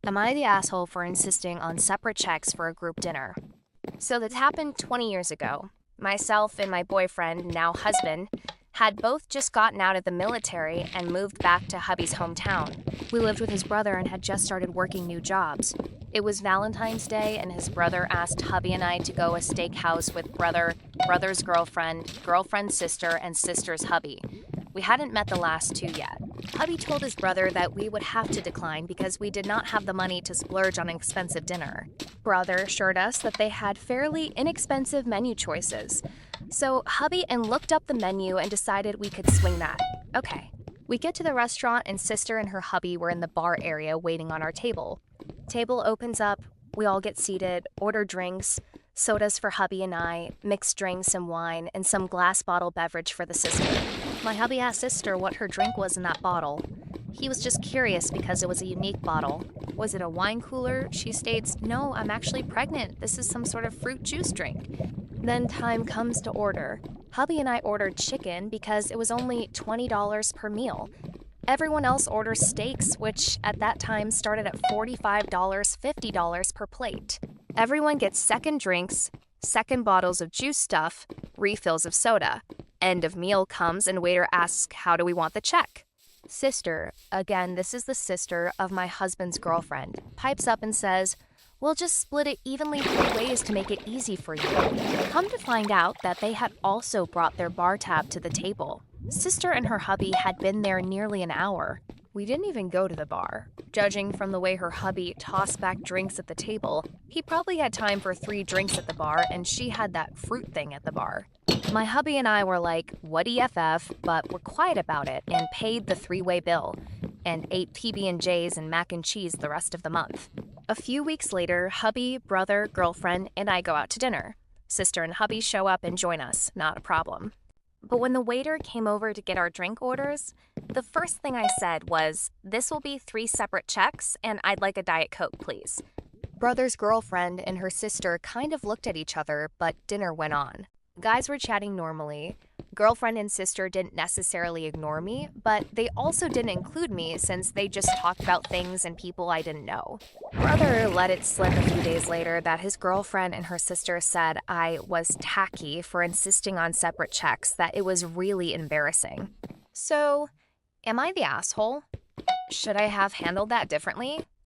Am I the asshole for insisting on separate checks for a group dinner? So this happened 20 years ago. Myself and my boyfriend, now husband, had both just gotten out of the military and moved back to hubby's hometown. We lived with his brother and had just started working new jobs. It was Valentine's Day, and his brother asked hubby and I to go a steakhouse with brother's girlfriend, girlfriend's sister, and sister's hubby. We hadn't met the last two yet. Hubby told his brother that we would have to decline because we did not have the money to splurge on an expensive dinner. Brother assured us that they had fairly inexpensive menu choices. So hubby and looked up the menu and decided we could swing that. Okay. We get to the restaurant and sister and her hubby were in the bar area waiting on our table. Table opens up, we all get seated, order drinks, sodas for hubby and I, mixed drinks and wine, and some glass bottle beverage for the sister. My hubby asked sister what her drink was in that bottle. He was just curious because it was a unique bottle. Was it a wine cooler? She states, "No, I'm actually pregnant. This is some sort of fruit juice drink." Then time comes to order. Hubby and I ordered chicken because it was only $20 per meal. Everyone else orders steaks, which at that time started at $45, $50 per plate. Everyone gets second drinks, second bottles of juice stuff, refills of soda. End of meal comes and waiter asks, "How do we want the check?" Sister, again, this is the sister of my husband's girlfriend, pipes up and says, "We'll just split it evenly both ways to make it easy for you." Come to find out that they had also brought their bar tab to the table. Sister and her hubby had been there nearly an hour. We didn't even go to the bar. Judging from the way her hubby tossed back drinks at the table, he probably had time for 3 drinks at the bar, and she had that fruit thing at the bar. My hubby and I were like, "What EFF?" but were quiet about it and paid the 3-way bill and ate PB&Js and mac and cheese the rest of the month. A few weeks later, hubby, brother, girlfriend, and I go out to dinner. Sister and hubby show up and join us, not a problem. But when the waiter came over to get our drink orders, the first thing I said was, "This will be 3 separate checks, and I'd like a Diet Coke, please." Brother's girlfriend and her sister kind of looked at each other, but dinner went on. Guys were chatting normally. Girlfriend and sister didn't necessarily ignore me, but they also didn't include me since they just talked about things and people I didn't know. Brother let it slip a few days later that his girlfriend and her sister said I was tacky for insisting on separate checks, that it was really embarrassing. So, am I the asshole? Should I have handled that differently?